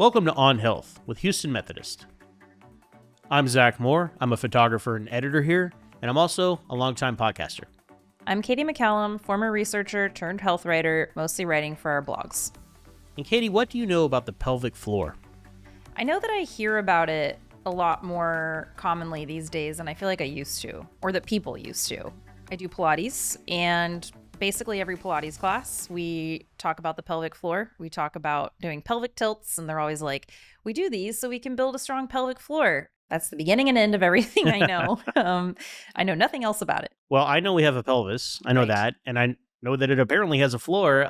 Welcome to On Health with Houston Methodist. I'm Zach Moore. I'm a photographer and editor here, and I'm also a longtime podcaster. I'm Katie McCallum, former researcher turned health writer, mostly writing for our blogs. And Katie, what do you know about the pelvic floor? I know that I hear about it a lot more commonly these days than I feel like I used to, or that people used to. I do Pilates, and basically every Pilates class, we talk about the pelvic floor. We talk about doing pelvic tilts, and they're always like, we do these so we can build a strong pelvic floor. That's the beginning and end of everything I know. I know nothing else about it. Well, I know we have a pelvis. I know that. And I know that it apparently has a floor.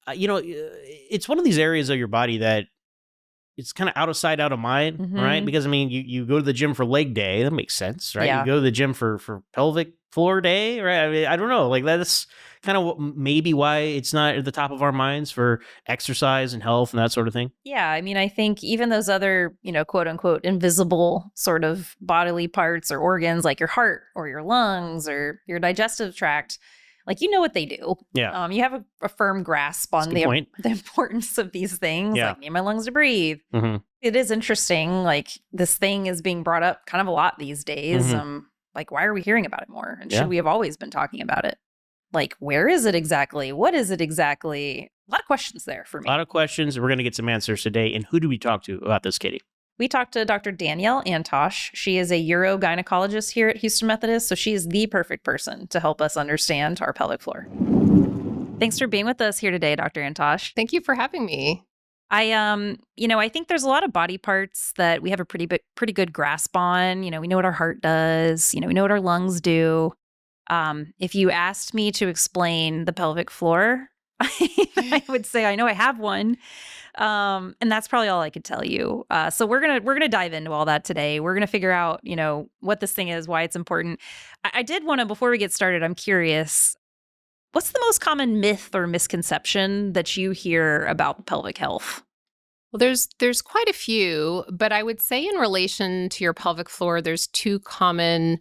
It's one of these areas of your body that it's kind of out of sight, out of mind, right? Because, I mean, you go to the gym for leg day. That makes sense, right? Yeah. You go to the gym for pelvic floor day, right? I mean, I don't know. Like, that's kind of maybe why it's not at the top of our minds for exercise and health and that sort of thing. Yeah. I mean, I think even those other, quote unquote, invisible sort of bodily parts or organs like your heart or your lungs or your digestive tract, like, you know what they do. Yeah. You have a firm grasp on the importance of these things. Yeah. Like, need my lungs to breathe. Mm-hmm. It is interesting. Like, this thing is being brought up kind of a lot these days. Mm-hmm. Like, why are we hearing about it more? And should we have always been talking about it? Like, where is it exactly? What is it exactly? A lot of questions there for me. A lot of questions. We're going to get some answers today. And who do we talk to about this, Katie? We talked to Dr. Danielle Antosh. She is a urogynecologist here at Houston Methodist, so she is the perfect person to help us understand our pelvic floor. Thanks for being with us here today, Dr. Antosh. Thank you for having me. I think there's a lot of body parts that we have a pretty good grasp on. We know what our heart does. We know what our lungs do. If you asked me to explain the pelvic floor, I would say I know I have one. And that's probably all I could tell you. So we're gonna dive into all that today. We're gonna figure out, what this thing is, why it's important. I did want to, before we get started, I'm curious, what's the most common myth or misconception that you hear about pelvic health? Well, there's quite a few, but I would say in relation to your pelvic floor, there's two common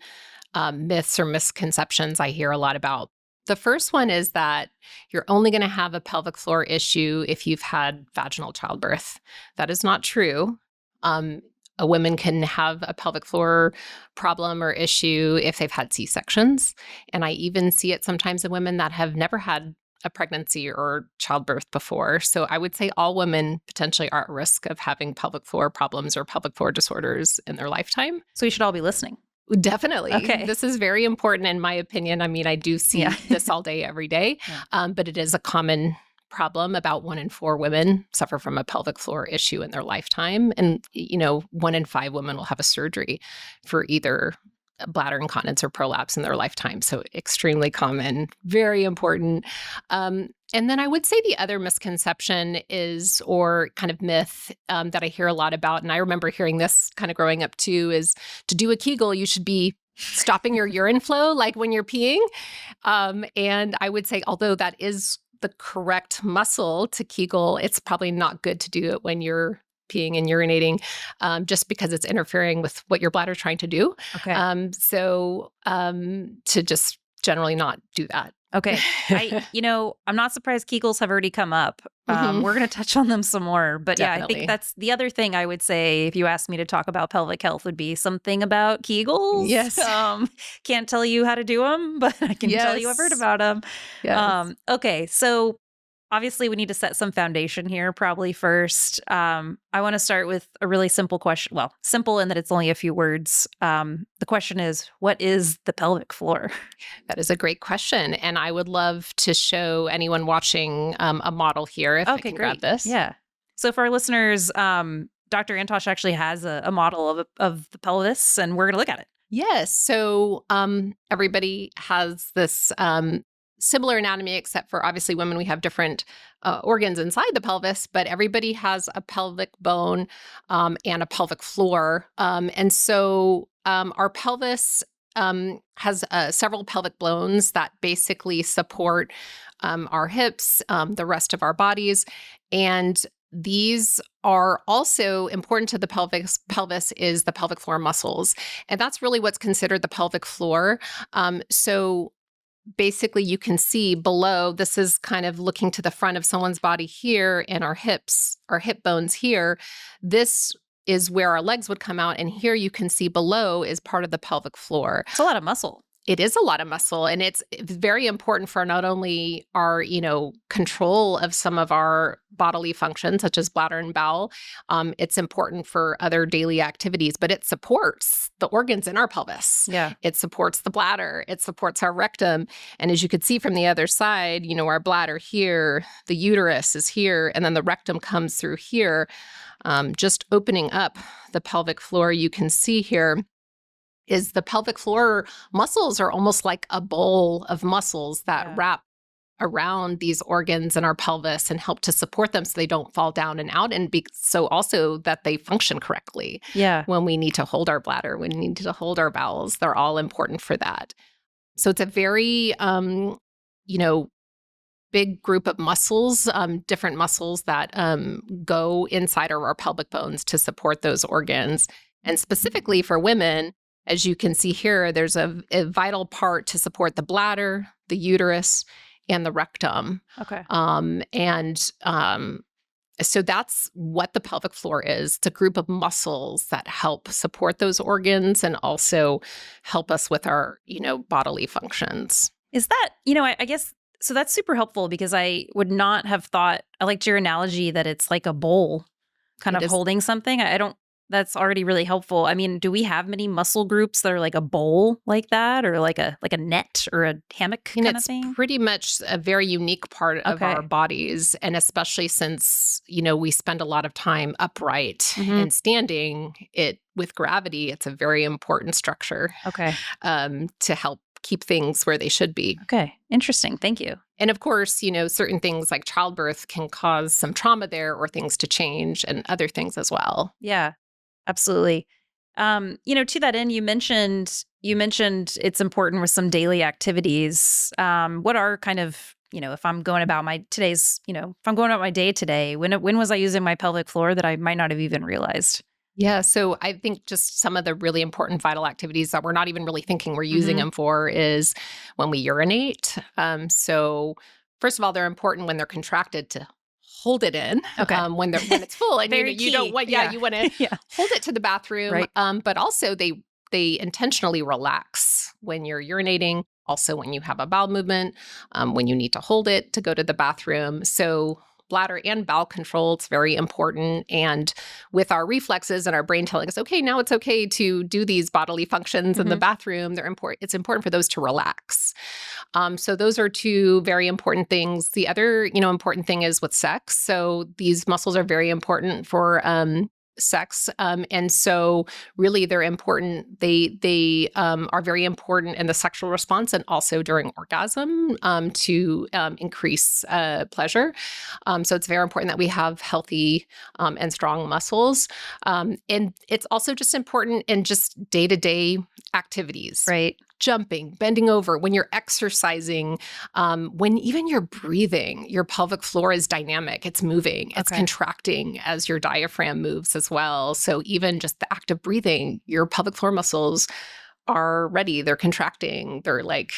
myths or misconceptions I hear a lot about. The first one is that you're only going to have a pelvic floor issue if you've had vaginal childbirth. That is not true. A woman can have a pelvic floor problem or issue if they've had C-sections. And I even see it sometimes in women that have never had a pregnancy or childbirth before. So I would say all women potentially are at risk of having pelvic floor problems or pelvic floor disorders in their lifetime. So we should all be listening. Definitely. Okay. This is very important in my opinion. I mean, I do see this all day, every day, but it is a common problem. About 1 in 4 women suffer from a pelvic floor issue in their lifetime. And, 1 in 5 women will have a surgery for either bladder incontinence or prolapse in their lifetime. So extremely common, very important. And then I would say the other misconception is, or kind of myth that I hear a lot about, and I remember hearing this kind of growing up too, is to do a Kegel, you should be stopping your urine flow like when you're peeing. And I would say, although that is the correct muscle to Kegel, it's probably not good to do it when you're peeing and urinating, just because it's interfering with what your bladder's trying to do. Okay. So to just generally not do that. Okay. I'm not surprised Kegels have already come up. We're going to touch on them some more. But Definitely. I think that's the other thing I would say if you asked me to talk about pelvic health would be something about Kegels. Yes. Can't tell you how to do them, but I can tell you I've heard about them. Yes. Okay. So obviously we need to set some foundation here probably first. I want to start with a really simple question. Well, simple in that it's only a few words. The question is, what is the pelvic floor? That is a great question. And I would love to show anyone watching a model here if I can grab this. Yeah. So for our listeners, Dr. Antosh actually has a model of the pelvis, and we're going to look at it. Yes. So everybody has this similar anatomy, except for obviously women, we have different organs inside the pelvis, but everybody has a pelvic bone and a pelvic floor. And so our pelvis has several pelvic bones that basically support our hips, the rest of our bodies. And these are also important to the pelvis is the pelvic floor muscles. And that's really what's considered the pelvic floor. So basically you can see below, this is kind of looking to the front of someone's body here, and our hip bones here. This is where our legs would come out. And here you can see below is part of the pelvic floor. It's a lot of muscle. It is a lot of muscle, and it's very important for not only our, control of some of our bodily functions, such as bladder and bowel. It's important for other daily activities, but it supports the organs in our pelvis. Yeah. It supports the bladder. It supports our rectum. And as you could see from the other side, our bladder here, the uterus is here, and then the rectum comes through here. Just opening up the pelvic floor, you can see here is the pelvic floor muscles are almost like a bowl of muscles that wrap around these organs in our pelvis and help to support them so they don't fall down and out, and so also that they function correctly. Yeah. When we need to hold our bladder, when we need to hold our bowels, they're all important for that. So it's a very, big group of muscles, different muscles that go inside of our pelvic bones to support those organs. And specifically for women, as you can see here, there's a vital part to support the bladder, the uterus, and the rectum. Okay. So that's what the pelvic floor is. It's a group of muscles that help support those organs and also help us with our, bodily functions. Is that, I guess, so that's super helpful because I would not have thought, I liked your analogy that it's like a bowl kind of holding something. That's already really helpful. I mean, do we have many muscle groups that are like a bowl like that, or like a net or a hammock kind of thing? It's pretty much a very unique part of our bodies. And especially since, we spend a lot of time upright and standing, with gravity, it's a very important structure to help keep things where they should be. Okay. Interesting. Thank you. And of course, certain things like childbirth can cause some trauma there or things to change and other things as well. Yeah. Absolutely. To that end, you mentioned it's important with some daily activities. What are kind of, if I'm going about my day today, when was I using my pelvic floor that I might not have even realized? Yeah. So I think just some of the really important vital activities that we're not even really thinking we're using them for is when we urinate. So first of all, they're important when they're contracted to hold it in. Okay. When it's full, and you don't want, you want to hold it to the bathroom. Right. But also they intentionally relax when you're urinating. Also, when you have a bowel movement, when you need to hold it to go to the bathroom. So bladder and bowel control, it's very important. And with our reflexes and our brain telling us, okay, now it's okay to do these bodily functions in the bathroom, it's important for those to relax. So those are two very important things. The other, important thing is with sex. So these muscles are very important for sex. And so really they're important. They are very important in the sexual response and also during orgasm to increase pleasure. So it's very important that we have healthy and strong muscles. And it's also just important in just day-to-day activities. Right. Jumping, bending over, when you're exercising, when even you're breathing, your pelvic floor is dynamic. It's moving. It's contracting as your diaphragm moves as well. So even just the act of breathing, your pelvic floor muscles are ready. They're contracting. They're like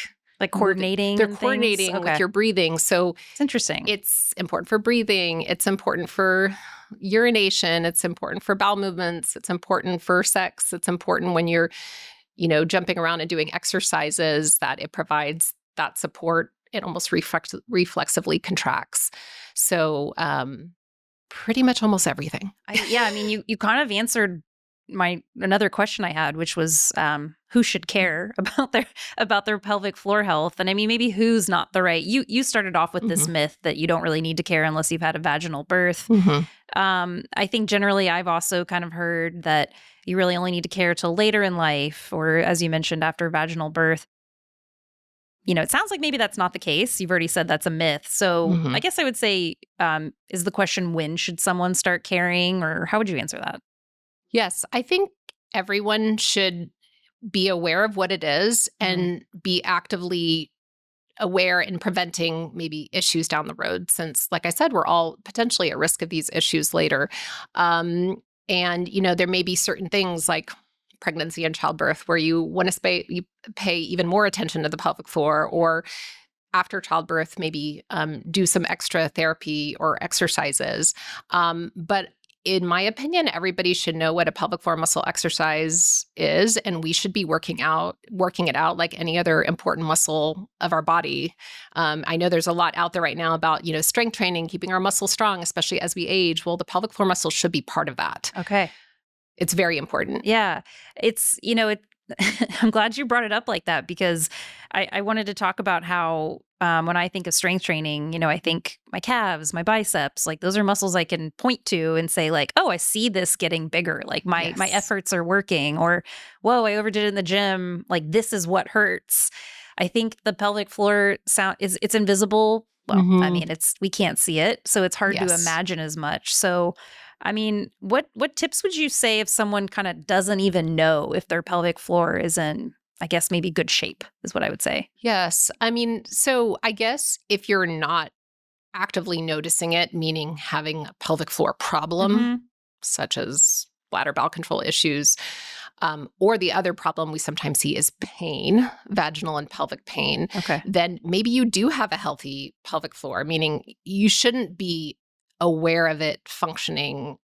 coordinating. They're coordinating with your breathing. So it's interesting. It's important for breathing. It's important for urination. It's important for bowel movements. It's important for sex. It's important when you're jumping around and doing exercises, that it provides that support. It almost reflexively contracts. So pretty much almost everything. You kind of answered another question I had, which was who should care about their pelvic floor health? And I mean, maybe who's not the right. You started off with this myth that you don't really need to care unless you've had a vaginal birth. I think generally I've also kind of heard that you really only need to care till later in life, or as you mentioned, after vaginal birth. It sounds like maybe that's not the case. You've already said that's a myth. So I guess I would say, is the question, when should someone start caring, or how would you answer that? Yes, I think everyone should be aware of what it is and be actively aware in preventing maybe issues down the road, since, like I said, we're all potentially at risk of these issues later. And, there may be certain things like pregnancy and childbirth, where you want to pay even more attention to the pelvic floor, or after childbirth, maybe do some extra therapy or exercises. But in my opinion, everybody should know what a pelvic floor muscle exercise is, and we should be working it out like any other important muscle of our body. I know there's a lot out there right now about, strength training, keeping our muscles strong, especially as we age. Well, the pelvic floor muscle should be part of that. Okay. It's very important. Yeah. It's, I'm glad you brought it up like that, because I wanted to talk about how when I think of strength training, I think my calves, my biceps, like those are muscles I can point to and say like, oh, I see this getting bigger. Like my efforts are working, or, whoa, I overdid it in the gym. Like this is what hurts. I think the pelvic floor it's invisible. Well, I mean, we can't see it, so it's hard to imagine as much. So, I mean, what tips would you say if someone kind of doesn't even know if their pelvic floor is in, I guess, maybe good shape is what I would say. Yes. I mean, so I guess if you're not actively noticing it, meaning having a pelvic floor problem, such as bladder bowel control issues, or the other problem we sometimes see is pain, vaginal and pelvic pain, then maybe you do have a healthy pelvic floor, meaning you shouldn't be aware of it functioning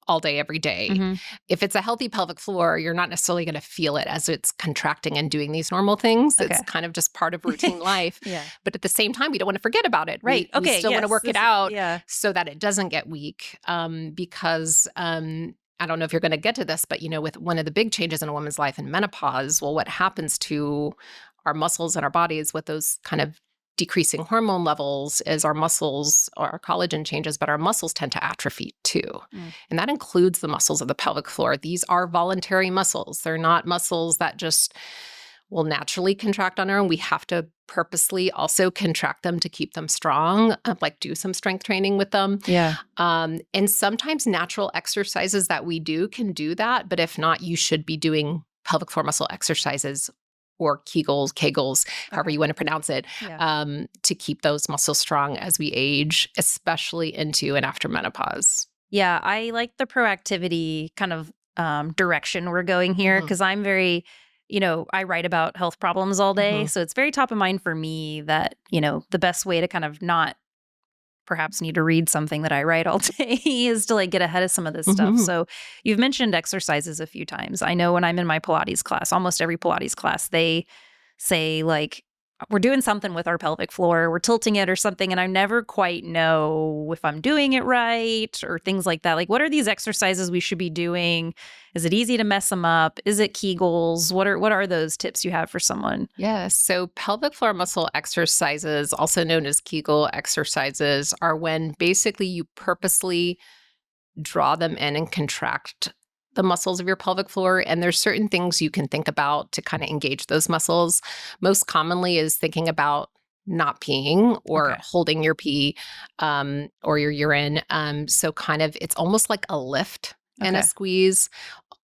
all day, every day. If it's a healthy pelvic floor, you're not necessarily going to feel it as it's contracting and doing these normal things. It's kind of just part of routine life. But at the same time, we don't want to forget about it. Right. We still want to work it out so that it doesn't get weak. Because I don't know if you're going to get to this, but with one of the big changes in a woman's life in menopause, well, what happens to our muscles and our bodies with those kind of decreasing hormone levels is our muscles, or our collagen changes, but our muscles tend to atrophy too. And that includes the muscles of the pelvic floor. These are voluntary muscles. They're not muscles that just will naturally contract on their own. We have to purposely also contract them to keep them strong, like do some strength training with them. And sometimes natural exercises that we do can do that. But if not, you should be doing pelvic floor muscle exercises or Kegels, however you want to pronounce it, to keep those muscles strong as we age, especially into and after menopause. Yeah, I like the proactivity kind of direction we're going here, because I'm very, I write about health problems all day. So it's very top of mind for me that, the best way to kind of not perhaps need to read something that I write all day is to like get ahead of some of this stuff. So you've mentioned exercises a few times. I know when I'm in my Pilates class, almost every Pilates class, they say like, we're doing something with our pelvic floor, we're tilting it or something, and I never quite know if I'm doing it right or things like that. Like, what are these exercises we should be doing? Is it easy to mess them up? Is it Kegels? What are those tips you have for someone? Yes. So pelvic floor muscle exercises, also known as Kegel exercises, are when basically you purposely draw them in and contract the muscles of your pelvic floor. And there's certain things you can think about to kind of engage those muscles. Most commonly is thinking about not peeing or holding your pee or your urine. So kind of, it's almost like a lift and a squeeze.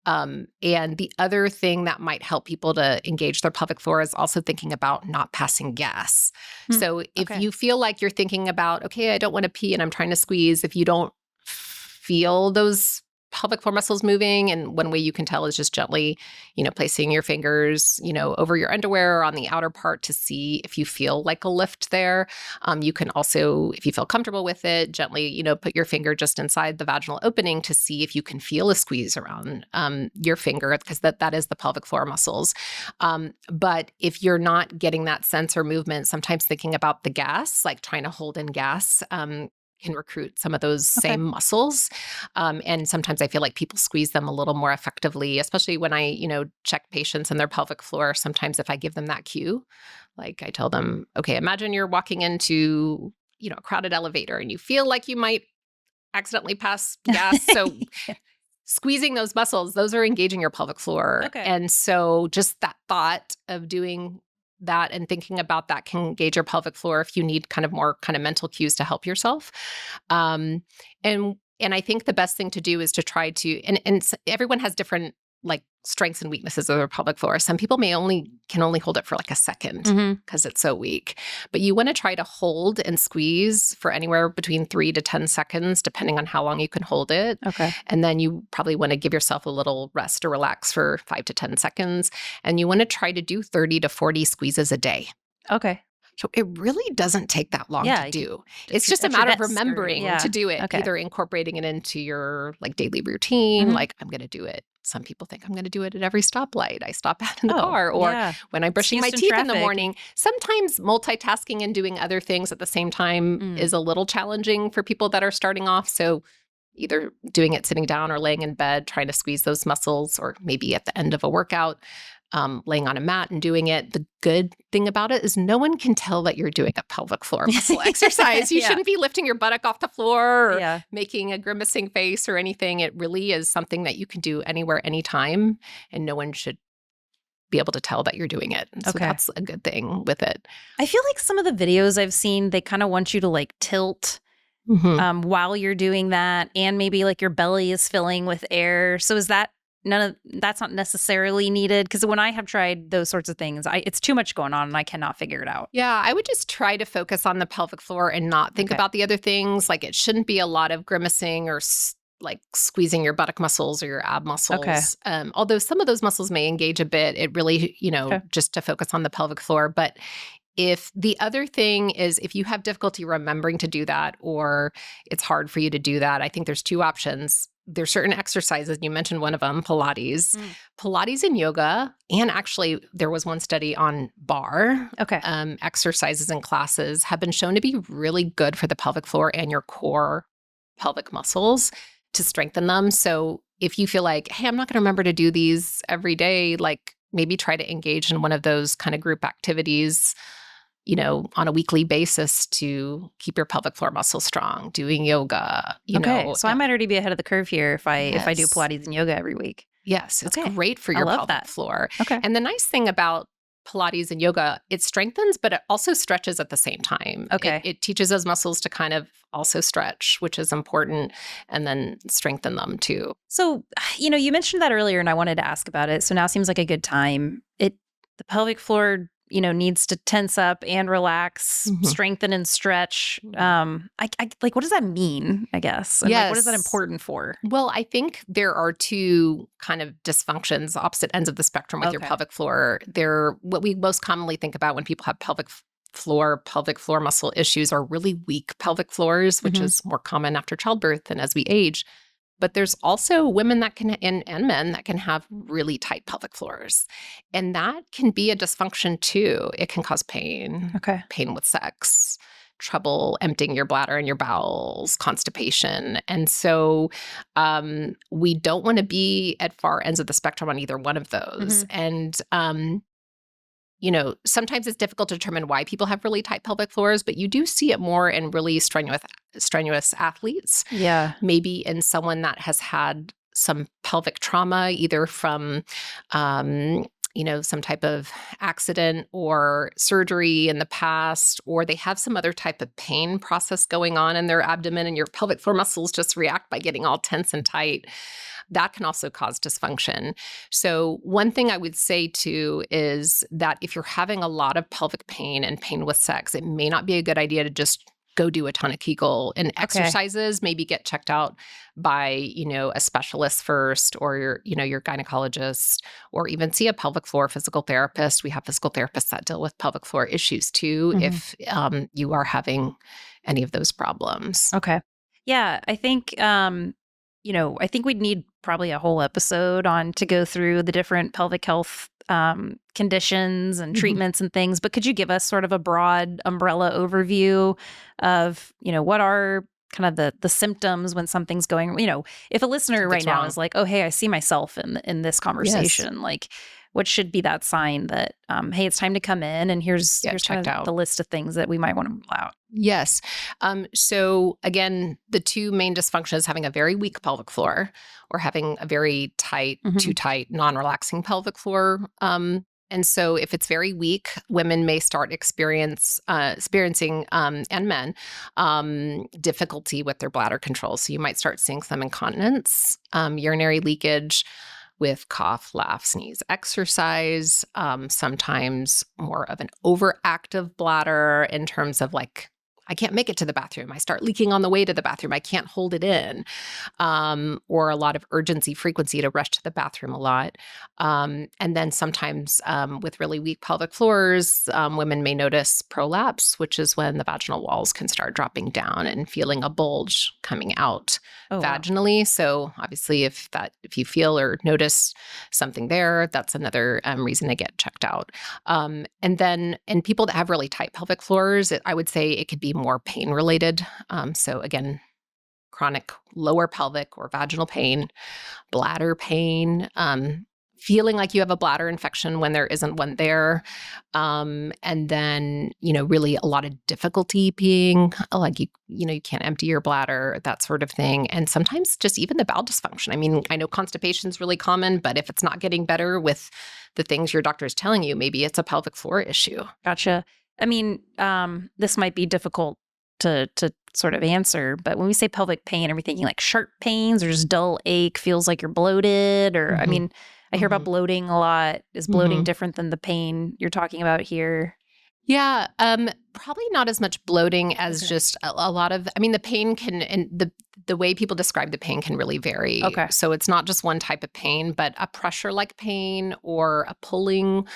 And the other thing that might help people to engage their pelvic floor is also thinking about not passing gas. So if you feel like you're thinking about, okay, I don't want to pee and I'm trying to squeeze, if you don't feel those pelvic floor muscles moving, and one way you can tell is just gently, placing your fingers, over your underwear or on the outer part to see if you feel like a lift there. You can also, if you feel comfortable with it, gently, put your finger just inside the vaginal opening to see if you can feel a squeeze around your finger, because that is the pelvic floor muscles. But if you're not getting that sense or movement, sometimes thinking about the gas, like trying to hold in gas, can recruit some of those same muscles. And sometimes I feel like people squeeze them a little more effectively, especially when I, check patients and their pelvic floor. Sometimes if I give them that cue, like I tell them, okay, imagine you're walking into, a crowded elevator and you feel like you might accidentally pass gas. So squeezing those muscles, those are engaging your pelvic floor. And so just that thought of doing that and thinking about that can engage your pelvic floor if you need kind of more kind of mental cues to help yourself. And I think the best thing to do is to try to, and everyone has different like strengths and weaknesses of their pelvic floor. Some people can only hold it for like a second because it's so weak. But you want to try to hold and squeeze for anywhere between 3 to 10 seconds, depending on how long you can hold it. Okay. And then you probably want to give yourself a little rest or relax for 5 to 10 seconds. And you want to try to do 30 to 40 squeezes a day. Okay. So it really doesn't take that long to do. It's just a matter of remembering to do it, either incorporating it into your like daily routine, like I'm going to do it. Some people think I'm going to do it at every stoplight I stop at in the car, or when I'm brushing my teeth in the morning. Sometimes multitasking and doing other things at the same time is a little challenging for people that are starting off. So either doing it sitting down or laying in bed, trying to squeeze those muscles, or maybe at the end of a workout, laying on a mat and doing it. The good thing about it is no one can tell that you're doing a pelvic floor muscle exercise. You shouldn't be lifting your buttock off the floor or making a grimacing face or anything. It really is something that you can do anywhere, anytime, and no one should be able to tell that you're doing it. So that's a good thing with it. I feel like some of the videos I've seen, they kind of want you to like tilt while you're doing that, and maybe like your belly is filling with air. So is that that's not necessarily needed? Because when I have tried those sorts of things, it's too much going on and I cannot figure it out. Yeah, I would just try to focus on the pelvic floor and not think about the other things. Like it shouldn't be a lot of grimacing or like squeezing your buttock muscles or your ab muscles. Although some of those muscles may engage a bit, it really, just to focus on the pelvic floor. But if the other thing is, if you have difficulty remembering to do that, or it's hard for you to do that, I think there's 2 options. There's certain exercises. You mentioned one of them, Pilates. Pilates and yoga, and actually there was one study on bar. Exercises and classes have been shown to be really good for the pelvic floor and your core pelvic muscles to strengthen them. So if you feel like, hey, I'm not going to remember to do these every day, like maybe try to engage in one of those kind of group activities, on a weekly basis to keep your pelvic floor muscles strong, doing yoga, you know. So I might already be ahead of the curve here if I do Pilates and yoga every week. Yes, it's great for your pelvic floor. And the nice thing about Pilates and yoga, it strengthens, but it also stretches at the same time. It teaches those muscles to kind of also stretch, which is important, and then strengthen them too. So, you mentioned that earlier and I wanted to ask about it. So now seems like a good time. The pelvic floor needs to tense up and relax, strengthen and stretch. I like, what does that mean, I guess? And like, what is that important for? Well, I think there are 2 kind of dysfunctions, opposite ends of the spectrum with your pelvic floor. They're what we most commonly think about when people have pelvic floor muscle issues are really weak pelvic floors, which is more common after childbirth and as we age. But there's also women that can, and men that can have really tight pelvic floors. And that can be a dysfunction too. It can cause pain, pain with sex, trouble emptying your bladder and your bowels, constipation. And so we don't want to be at far ends of the spectrum on either one of those. And sometimes it's difficult to determine why people have really tight pelvic floors, but you do see it more in really strenuous athletes. Yeah. Maybe in someone that has had some pelvic trauma, either from, some type of accident or surgery in the past, or they have some other type of pain process going on in their abdomen and your pelvic floor muscles just react by getting all tense and tight. That can also cause dysfunction. So one thing I would say too is that if you're having a lot of pelvic pain and pain with sex, it may not be a good idea to just go do a ton of Kegel and exercises. Maybe get checked out by, a specialist first, or your gynecologist, or even see a pelvic floor physical therapist. We have physical therapists that deal with pelvic floor issues too, if you are having any of those problems. Yeah, I think I think we'd need probably a whole episode to go through the different pelvic health conditions and treatments and things. But could you give us sort of a broad umbrella overview of, what are kind of the symptoms when something's going, if a listener right now is like, oh, hey, I see myself in this conversation, like what should be that sign that, hey, it's time to come in and here's kind of the list of things that we might want to rule out? Yes. So again, the 2 main dysfunctions, having a very weak pelvic floor or having a very tight, too tight, non-relaxing pelvic floor. And so if it's very weak, women may start experiencing, and men, difficulty with their bladder control. So you might start seeing some incontinence, urinary leakage, with cough, laugh, sneeze, exercise, sometimes more of an overactive bladder in terms of like, I can't make it to the bathroom. I start leaking on the way to the bathroom. I can't hold it in. Or a lot of urgency, frequency to rush to the bathroom a lot. And then sometimes with really weak pelvic floors, women may notice prolapse, which is when the vaginal walls can start dropping down and feeling a bulge coming out vaginally. Wow. So obviously if you feel or notice something there, that's another reason to get checked out. And then in people that have really tight pelvic floors, I would say it could be more pain related. So again, chronic lower pelvic or vaginal pain, bladder pain, feeling like you have a bladder infection when there isn't one there. And then, really a lot of difficulty peeing, like you can't empty your bladder, that sort of thing. And sometimes just even the bowel dysfunction. I mean, I know constipation is really common, but if it's not getting better with the things your doctor is telling you, maybe it's a pelvic floor issue. Gotcha. I mean, this might be difficult to sort of answer, but when we say pelvic pain, are we thinking like sharp pains or just dull ache, feels like you're bloated? Or, I mean, I hear about bloating a lot. Is bloating different than the pain you're talking about here? Yeah, probably not as much bloating as just a lot of, the pain can, and the way people describe the pain can really vary. Okay. So it's not just one type of pain, but a pressure-like pain or a pulling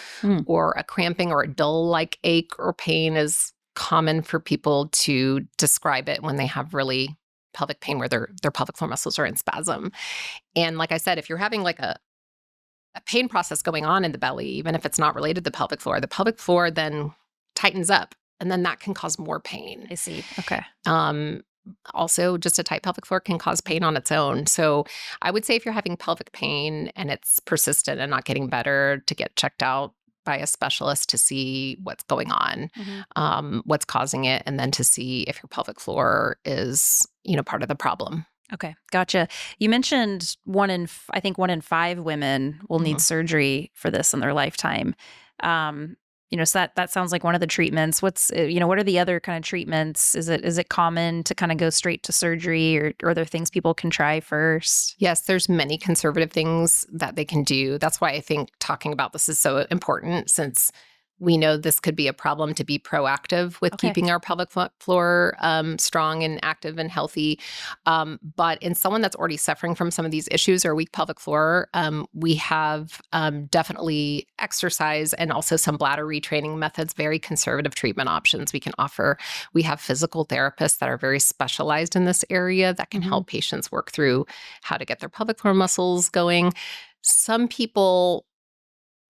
or a cramping or a dull-like ache or pain is common for people to describe it when they have really pelvic pain where their pelvic floor muscles are in spasm. And like I said, if you're having like a pain process going on in the belly, even if it's not related to the pelvic floor then tightens up, and then that can cause more pain. I see. Okay. Also, just a tight pelvic floor can cause pain on its own. So I would say if you're having pelvic pain and it's persistent and not getting better, to get checked out by a specialist to see what's going on, what's causing it, and then to see if your pelvic floor is, part of the problem. Okay. Gotcha. You mentioned I think 1 in 5 women will need surgery for this in their lifetime. So that sounds like one of the treatments. What are the other kind of treatments? Is it common to kind of go straight to surgery, or are there things people can try first? Yes, there's many conservative things that they can do. That's why I think talking about this is so important, since we know this could be a problem, to be proactive with keeping our pelvic floor strong and active and healthy. But in someone that's already suffering from some of these issues or weak pelvic floor, we have definitely exercise and also some bladder retraining methods, very conservative treatment options we can offer. We have physical therapists that are very specialized in this area that can help patients work through how to get their pelvic floor muscles going. Some people,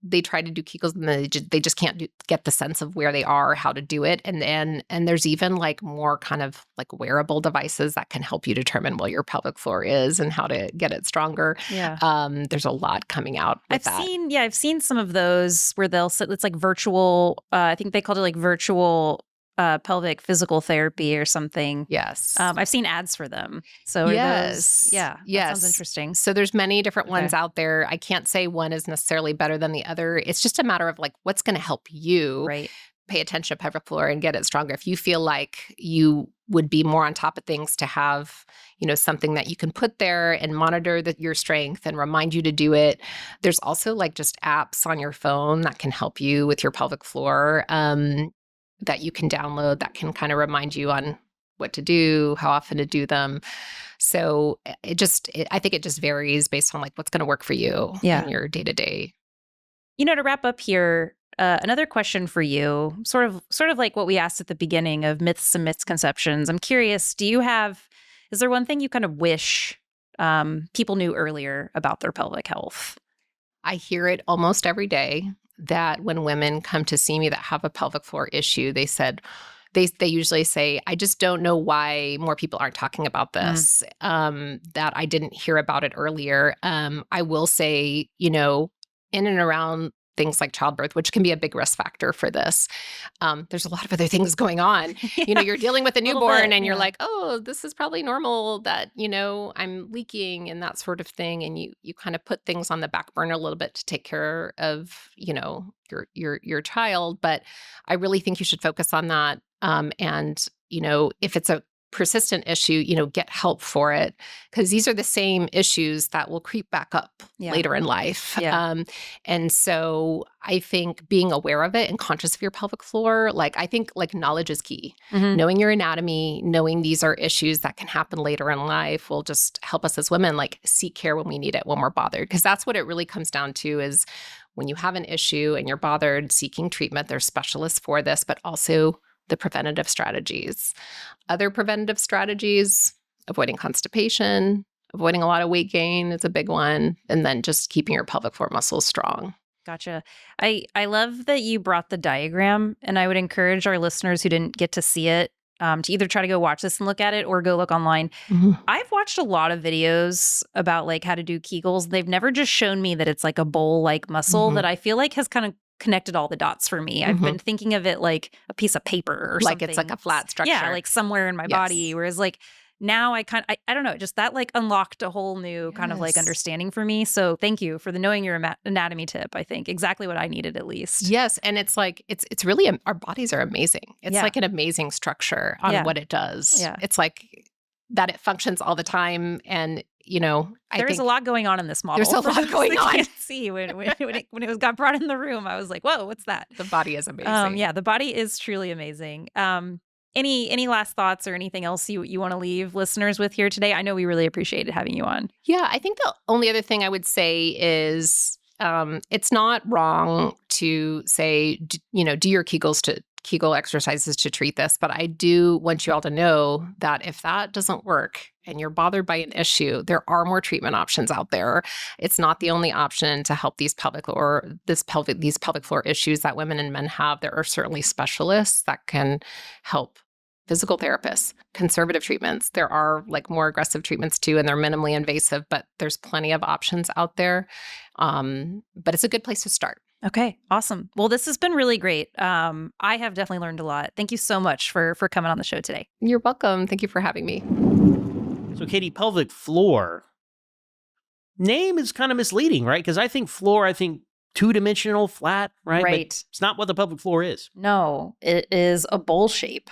they try to do Kegels and they just can't get the sense of where they are, how to do it. And there's even like more kind of like wearable devices that can help you determine where your pelvic floor is and how to get it stronger. Yeah. There's a lot coming out with that. I've seen some of those where they'll sit, it's like virtual, I think they called it like virtual pelvic physical therapy or something. Yes. I've seen ads for them. So yes. That sounds interesting. So there's many different ones out there. I can't say one is necessarily better than the other. It's just a matter of like, what's going to help you pay attention to pelvic floor and get it stronger. If you feel like you would be more on top of things to have, something that you can put there and monitor your strength and remind you to do it. There's also like just apps on your phone that can help you with your pelvic floor. That you can download that can kind of remind you on what to do, how often to do them. So I think it just varies based on like what's going to work for you in your day to day. To wrap up here, another question for you, sort of like what we asked at the beginning of myths and misconceptions. I'm curious, is there one thing you kind of wish people knew earlier about their pelvic health? I hear it almost every day, that when women come to see me that have a pelvic floor issue, they usually say, I just don't know why more people aren't talking about this, that I didn't hear about it earlier. I will say, in and around things like childbirth, which can be a big risk factor for this. There's a lot of other things going on. You're dealing with a newborn and you're like, oh, this is probably normal that, I'm leaking and that sort of thing. And you kind of put things on the back burner a little bit to take care of, your child. But I really think you should focus on that. And if it's a persistent issue, get help for it, because these are the same issues that will creep back up later in life. And so I think being aware of it and conscious of your pelvic floor, I think knowledge is key. Knowing your anatomy, knowing these are issues that can happen later in life will just help us as women seek care when we need it, when we're bothered. Because that's what it really comes down to, is when you have an issue and you're bothered, seeking treatment. There's specialists for this, but also the preventative strategies. Other preventative strategies, avoiding constipation, avoiding a lot of weight gain is a big one, and then just keeping your pelvic floor muscles strong. Gotcha. I love that you brought the diagram, and I would encourage our listeners who didn't get to see it to either try to go watch this and look at it or go look online. I've watched a lot of videos about how to do Kegels. They've never just shown me that it's a bowl-like muscle that I feel has kind of connected all the dots for me. I've been thinking of it like a piece of paper or something. It's a flat structure. Yeah, somewhere in my body. Whereas now I don't know, just that unlocked a whole new kind of understanding for me. So thank you for the knowing your anatomy tip. I think exactly what I needed, at least. Yes. And it's it's really, our bodies are amazing. It's an amazing structure on what it does. Yeah. It's that it functions all the time. And there's a lot going on in this model. There's a lot going on. Can't see when it got brought in the room, I was like, whoa, what's that? The body is amazing. The body is truly amazing. Any last thoughts or anything else you want to leave listeners with here today? I know we really appreciated having you on. Yeah, I think the only other thing I would say is it's not wrong to say, do your Kegel exercises to treat this, but I do want you all to know that if that doesn't work and you're bothered by an issue, there are more treatment options out there. It's not the only option to help these pelvic floor issues that women and men have. There are certainly specialists that can help. Physical therapists, conservative treatments. There are more aggressive treatments too, and they're minimally invasive, but there's plenty of options out there. But it's a good place to start. Okay, awesome. Well, this has been really great. I have definitely learned a lot. Thank you so much for coming on the show today. You're welcome. Thank you for having me. So, Katie, pelvic floor name is kind of misleading, right? Because I think two-dimensional, flat, right? Right. But it's not what the pelvic floor is. No, it is a bowl shape,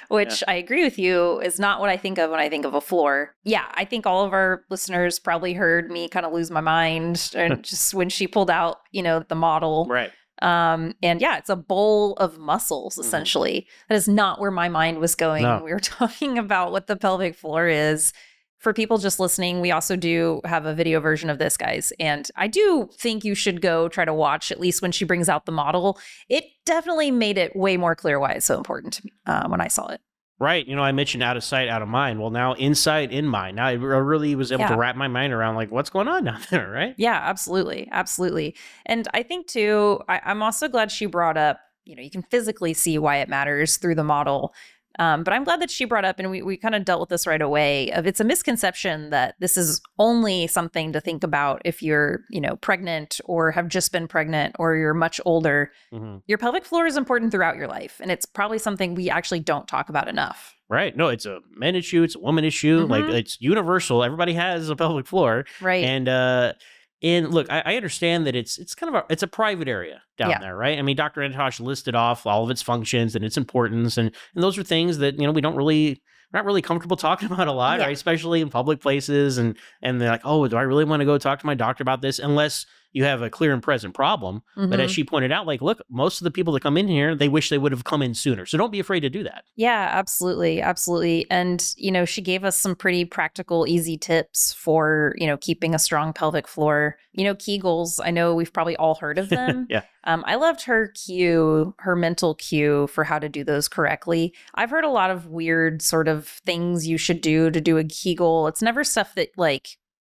which I agree with you is not what I think of when I think of a floor. Yeah, I think all of our listeners probably heard me kind of lose my mind and just when she pulled out, the model. Right. And it's a bowl of muscles, essentially. That is not where my mind was going when we were talking about what the pelvic floor is. For people just listening, we also do have a video version of this, guys. And I do think you should go try to watch, at least when she brings out the model. It definitely made it way more clear why it's so important to me when I saw it. Right. I mentioned out of sight, out of mind. Well, now inside, in mind. Now I really was able to wrap my mind around what's going on down there, right? Yeah, absolutely. Absolutely. And I think too, I'm also glad she brought up, you can physically see why it matters through the model. But I'm glad that she brought up, and we kind of dealt with this right away, of it's a misconception that this is only something to think about if you're, pregnant or have just been pregnant or you're much older. Your pelvic floor is important throughout your life. And it's probably something we actually don't talk about enough. Right. No, it's a men issue. It's a woman issue. It's universal. Everybody has a pelvic floor. Right. And look, I understand that it's kind of it's a private area down there, right? I mean, Dr. Antosh listed off all of its functions and its importance, and those are things that we're not really comfortable talking about a lot, right? Especially in public places, and they're like, oh, do I really want to go talk to my doctor about this? Unless you have a clear and present problem. But as she pointed out, look, most of the people that come in here, they wish they would have come in sooner. So don't be afraid to do that. Yeah, absolutely. Absolutely. And, she gave us some pretty practical, easy tips for, keeping a strong pelvic floor. Kegels, I know we've probably all heard of them. I loved her mental cue for how to do those correctly. I've heard a lot of weird sort of things you should do to do a Kegel. It's never stuff that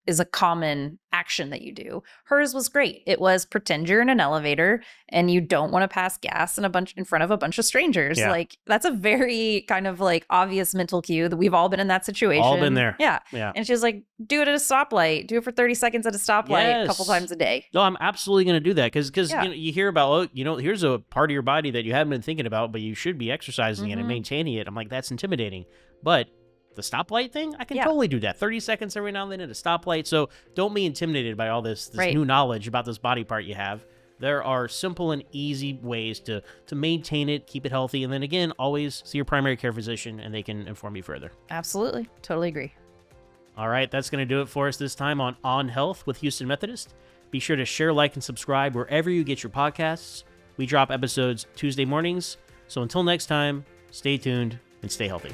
is a common action that you do. Hers was great. It was pretend you're in an elevator and you don't want to pass gas in front of a bunch of strangers. That's a very kind of obvious mental cue that we've all been in that situation. All been there. Yeah. And she was like, do it at a stoplight. Do it for 30 seconds at a stoplight a couple times a day. No, I'm absolutely going to do that because you hear about, here's a part of your body that you haven't been thinking about, but you should be exercising it and maintaining it. I'm like, that's intimidating. But the stoplight thing, I can totally do that. 30 seconds every now and then at a stoplight. So don't be intimidated by all this new knowledge about this body part you have. There are simple and easy ways to maintain it, keep it healthy, and then again, always see your primary care physician and they can inform you further. Absolutely. Totally agree. All right, that's going to do it for us this time on Health with Houston Methodist. Be sure to share, like, and subscribe wherever you get your podcasts. We drop episodes Tuesday mornings. So until next time, stay tuned and stay healthy.